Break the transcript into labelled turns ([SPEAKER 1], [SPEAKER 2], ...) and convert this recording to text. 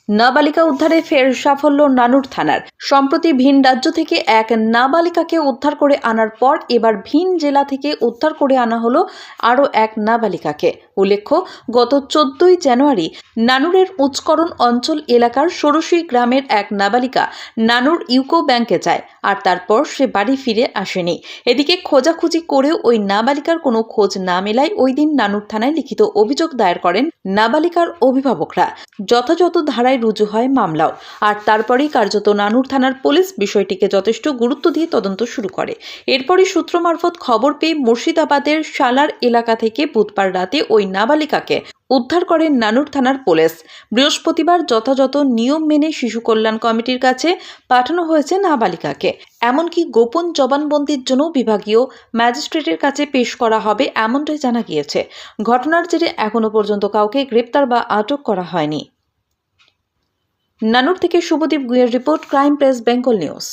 [SPEAKER 1] নাবালিকা উদ্ধারে ফের সাফল্য নানুর থানার। সম্প্রতি ভিন রাজ্য থেকে এক নাবালিকাকে উদ্ধার করে আনার পর এবার ভিন জেলা থেকে উদ্ধার করে আনা হলো আরও এক নাবালিকাকে। উল্লেখ্য, গত 14ই জানুয়ারি নানুরের উচ্চকরণ অঞ্চল এলাকার ষোড়শী গ্রামের এক নাবালিকা নানুর ইউকো ব্যাংকে যায়, আর তারপর সে বাড়ি ফিরে আসেনি। এদিকে খোঁজাখুঁজি করেও ওই নাবালিকার কোনো খোঁজ না মেলায় ওই দিন নানুর থানায় লিখিত অভিযোগ দায়ের করেন নাবালিকার অভিভাবকরা। যথাযথ ধারায় রুজু হয় মামলাও, আর তারপরেই কার্যত নানুর থানার পুলিশ বিষয়টিকে যথেষ্ট গুরুত্ব দিয়ে তদন্ত শুরু করে। এরপরই সূত্র মারফত খবর পেয়ে মুর্শিদাবাদের সালার এলাকা থেকে বুধবার রাতে ওই নাবালিকাকে উদ্ধার করেন নানুর থানার পুলিশ। বৃহস্পতিবার যথাযথ নিয়ম মেনে শিশু কল্যাণ কমিটির কাছে পাঠানো হয়েছে নাবালিকাকে। এমনকি গোপন জবানবন্দির জন্য বিভাগীয় ম্যাজিস্ট্রেটের কাছে পেশ করা হবে এমনটাই জানা গিয়েছে। ঘটনার জেরে এখনো পর্যন্ত কাউকে গ্রেপ্তার বা আটক করা হয়নি। নানুর থেকে শুভদীপ গুইয়ের report, crime press Bengal news.